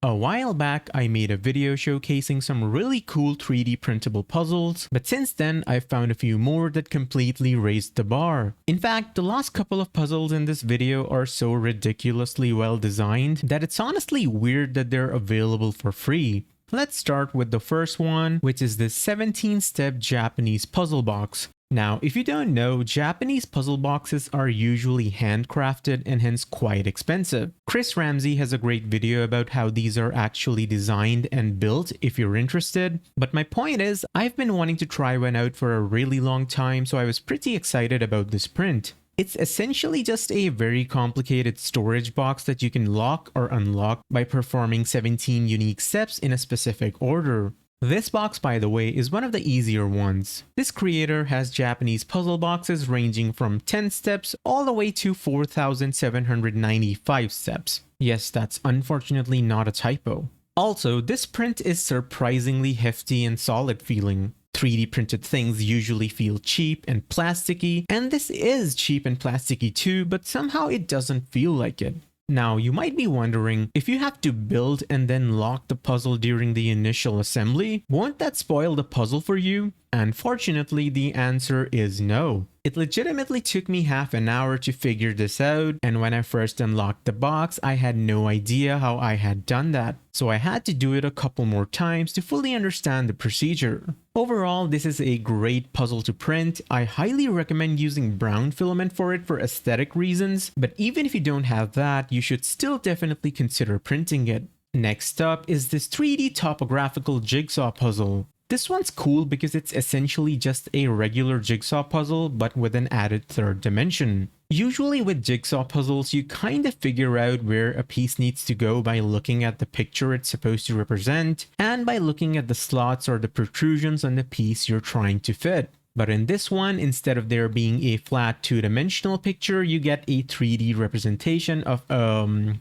A while back, I made a video showcasing some really cool 3D printable puzzles, but since then I've found a few more that completely raised the bar. In fact, the last couple of puzzles in this video are so ridiculously well designed that it's honestly weird that they're available for free. Let's start with the first one, which is this 17-step Japanese puzzle box. Now, if you don't know, Japanese puzzle boxes are usually handcrafted and hence quite expensive. Chris Ramsey has a great video about how these are actually designed and built if you're interested. But my point is, I've been wanting to try one out for a really long time, so I was pretty excited about this print. It's essentially just a very complicated storage box that you can lock or unlock by performing 17 unique steps in a specific order. This box, by the way, is one of the easier ones. This creator has Japanese puzzle boxes ranging from 10 steps all the way to 4,795 steps. Yes, that's unfortunately not a typo. Also, this print is surprisingly hefty and solid feeling. 3D printed things usually feel cheap and plasticky, and this is cheap and plasticky too, but somehow it doesn't feel like it. Now, you might be wondering, if you have to build and then lock the puzzle during the initial assembly, won't that spoil the puzzle for you? Unfortunately, the answer is no. It legitimately took me half an hour to figure this out, and when I first unlocked the box, I had no idea how I had done that. So I had to do it a couple more times to fully understand the procedure. Overall, this is a great puzzle to print. I highly recommend using brown filament for it for aesthetic reasons, but even if you don't have that, you should still definitely consider printing it. Next up is this 3D topographical jigsaw puzzle. This one's cool because it's essentially just a regular jigsaw puzzle but with an added third dimension. Usually with jigsaw puzzles, you kind of figure out where a piece needs to go by looking at the picture it's supposed to represent and by looking at the slots or the protrusions on the piece you're trying to fit. But in this one, instead of there being a flat two-dimensional picture, you get a 3D representation of,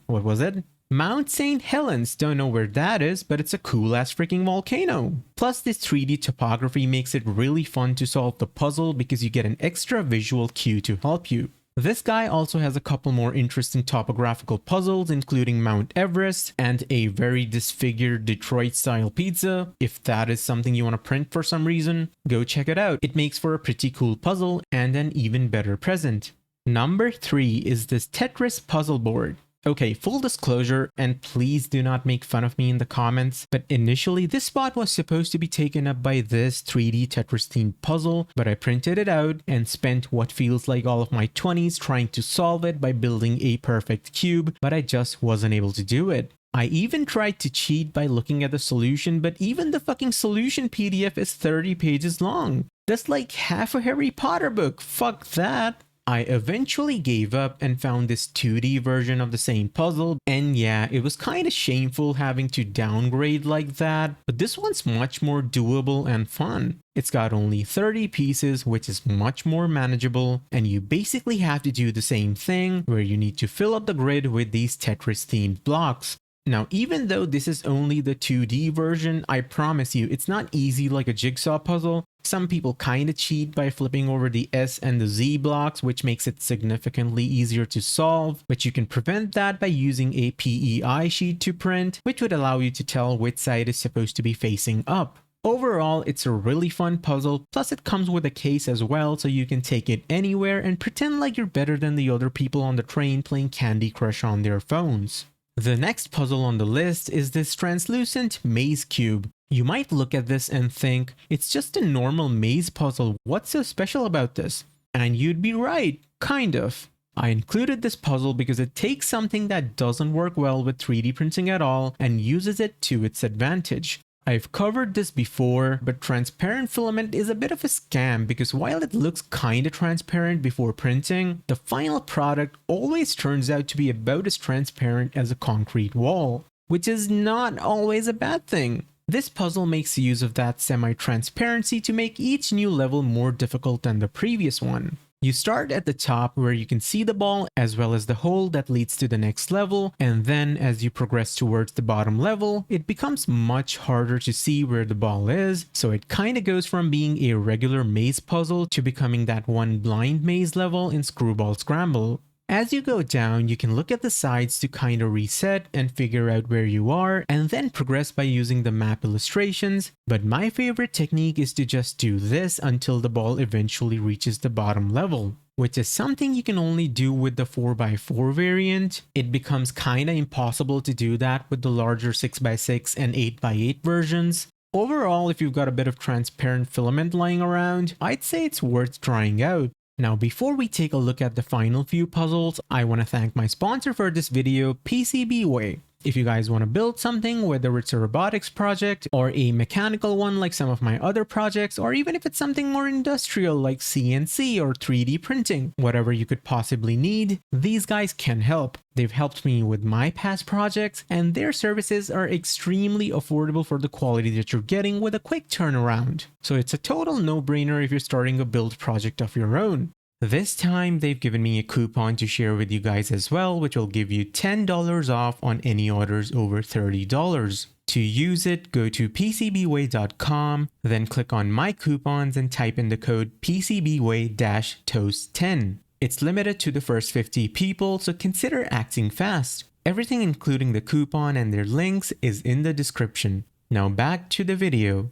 what was it? Mount St. Helens. Don't know where that is, but it's a cool-ass freaking volcano. Plus, this 3D topography makes it really fun to solve the puzzle because you get an extra visual cue to help you. This guy also has a couple more interesting topographical puzzles, including Mount Everest and a very disfigured Detroit-style pizza. If that is something you want to print for some reason, go check it out. It makes for a pretty cool puzzle and an even better present. Number 3 is this Tetris puzzle board. Okay, full disclosure, and please do not make fun of me in the comments, but initially this spot was supposed to be taken up by this 3D Tetris themed puzzle, but I printed it out and spent what feels like all of my 20s trying to solve it by building a perfect cube, but I just wasn't able to do it. I even tried to cheat by looking at the solution, but even the fucking solution PDF is 30 pages long. That's like half a Harry Potter book, fuck that. I eventually gave up and found this 2D version of the same puzzle, and yeah, it was kinda shameful having to downgrade like that, but this one's much more doable and fun. It's got only 30 pieces, which is much more manageable, and you basically have to do the same thing where you need to fill up the grid with these Tetris themed blocks. Now, even though this is only the 2D version, I promise you, it's not easy like a jigsaw puzzle. Some people kinda cheat by flipping over the S and the Z blocks, which makes it significantly easier to solve, but you can prevent that by using a PEI sheet to print, which would allow you to tell which side is supposed to be facing up. Overall, it's a really fun puzzle, plus it comes with a case as well, so you can take it anywhere and pretend like you're better than the other people on the train playing Candy Crush on their phones. The next puzzle on the list is this translucent maze cube. You might look at this and think, it's just a normal maze puzzle, what's so special about this? And you'd be right, kind of. I included this puzzle because it takes something that doesn't work well with 3D printing at all and uses it to its advantage. I've covered this before, but transparent filament is a bit of a scam because while it looks kinda transparent before printing, the final product always turns out to be about as transparent as a concrete wall, which is not always a bad thing. This puzzle makes use of that semi-transparency to make each new level more difficult than the previous one. You start at the top where you can see the ball as well as the hole that leads to the next level, and then as you progress towards the bottom level, it becomes much harder to see where the ball is, so it kinda goes from being a regular maze puzzle to becoming that one blind maze level in Screwball Scramble. As you go down, you can look at the sides to kind of reset and figure out where you are, and then progress by using the map illustrations, but my favorite technique is to just do this until the ball eventually reaches the bottom level, which is something you can only do with the 4x4 variant. It becomes kinda impossible to do that with the larger 6x6 and 8x8 versions. Overall, if you've got a bit of transparent filament lying around, I'd say it's worth trying out. Now, before we take a look at the final few puzzles, I want to thank my sponsor for this video, PCBWay. If you guys want to build something, whether it's a robotics project or a mechanical one like some of my other projects, or even if it's something more industrial like CNC or 3D printing, whatever you could possibly need, these guys can help. They've helped me with my past projects, and their services are extremely affordable for the quality that you're getting with a quick turnaround. So it's a total no-brainer if you're starting a build project of your own. This time, they've given me a coupon to share with you guys as well, which will give you $10 off on any orders over $30. To use it, go to PCBWay.com, then click on My Coupons and type in the code PCBWay-Toast10. It's limited to the first 50 people, so consider acting fast. Everything including the coupon and their links is in the description. Now back to the video.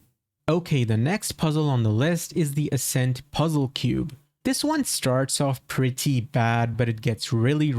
Okay, the next puzzle on the list is the Ascent Puzzle Cube. This one starts off pretty bad, but it gets really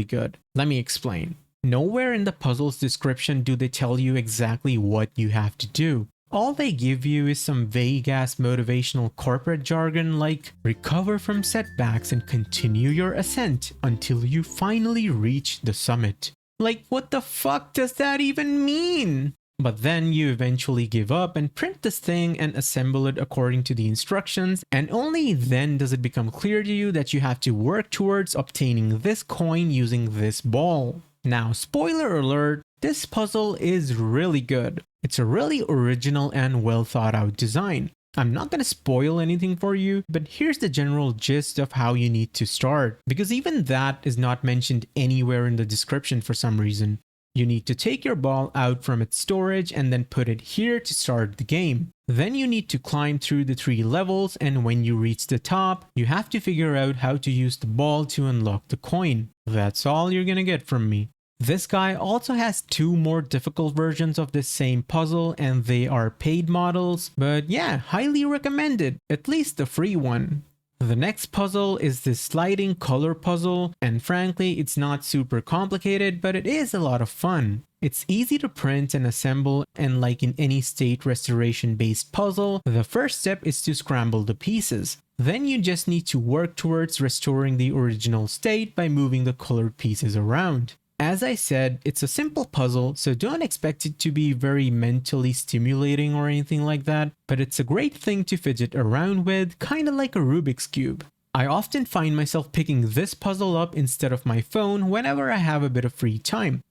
good. Let me explain. Nowhere in the puzzle's description do they tell you exactly what you have to do. All they give you is some vague-ass motivational corporate jargon like recover from setbacks and continue your ascent until you finally reach the summit. Like, what the fuck does that even mean? But then you eventually give up and print this thing and assemble it according to the instructions, and only then does it become clear to you that you have to work towards obtaining this coin using this ball. Now, spoiler alert, this puzzle is really good. It's a really original and well thought out design. I'm not going to spoil anything for you, but here's the general gist of how you need to start, because even that is not mentioned anywhere in the description for some reason. You need to take your ball out from its storage and then put it here to start the game. Then you need to climb through the 3 levels, and when you reach the top, you have to figure out how to use the ball to unlock the coin. That's all you're gonna get from me. This guy also has 2 more difficult versions of this same puzzle, and they are paid models, but yeah, highly recommended, at least the free one. The next puzzle is this sliding color puzzle, and frankly, it's not super complicated, but it is a lot of fun. It's easy to print and assemble, and like in any state restoration based puzzle, the first step is to scramble the pieces. Then you just need to work towards restoring the original state by moving the colored pieces around. As I said, it's a simple puzzle, so don't expect it to be very mentally stimulating or anything like that, but it's a great thing to fidget around with, kinda like a Rubik's Cube. I often find myself picking this puzzle up instead of my phone whenever I have a bit of free time.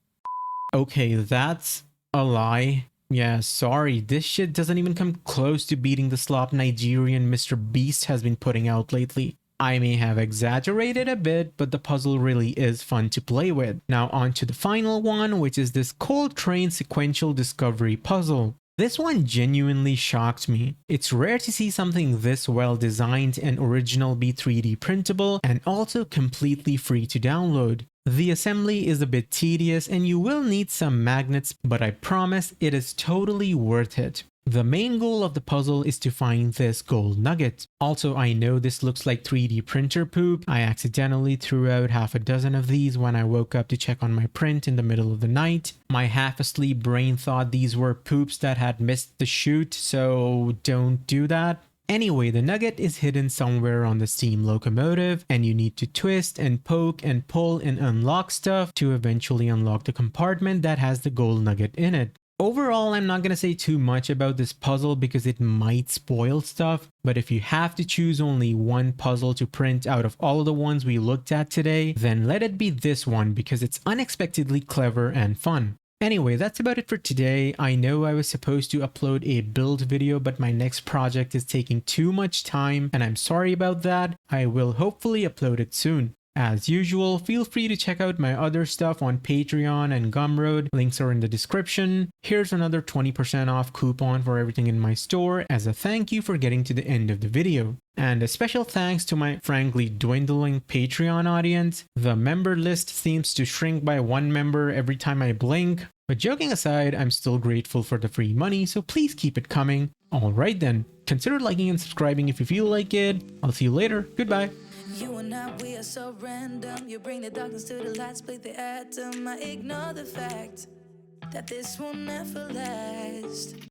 Okay, that's a lie. Yeah, sorry, this shit doesn't even come close to beating the slop Nigerian Mr. Beast has been putting out lately. I may have exaggerated a bit, but the puzzle really is fun to play with. Now on to the final one, which is this Coal Train Sequential Discovery puzzle. This one genuinely shocked me. It's rare to see something this well designed and original be 3D printable and also completely free to download. The assembly is a bit tedious and you will need some magnets, but I promise it is totally worth it. The main goal of the puzzle is to find this gold nugget. Also, I know this looks like 3D printer poop. I accidentally threw out half a dozen of these when I woke up to check on my print in the middle of the night. My half asleep brain thought these were poops that had missed the chute, so don't do that. Anyway, the nugget is hidden somewhere on the steam locomotive, and you need to twist and poke and pull and unlock stuff to eventually unlock the compartment that has the gold nugget in it. Overall, I'm not going to say too much about this puzzle because it might spoil stuff, but if you have to choose only one puzzle to print out of all of the ones we looked at today, then let it be this one because it's unexpectedly clever and fun. Anyway, that's about it for today. I know I was supposed to upload a build video, but my next project is taking too much time, and I'm sorry about that. I will hopefully upload it soon. As usual, feel free to check out my other stuff on Patreon and Gumroad. Links are in the description. Here's another 20% off coupon for everything in my store as a thank you for getting to the end of the video. And a special thanks to my frankly dwindling Patreon audience. The member list seems to shrink by one member every time I blink. But joking aside, I'm still grateful for the free money, so please keep it coming. Alright then, consider liking and subscribing if you feel like it. I'll see you later. Goodbye. You and I, we are so random. You bring the darkness to the light, split the atom. I ignore the fact that this will never last.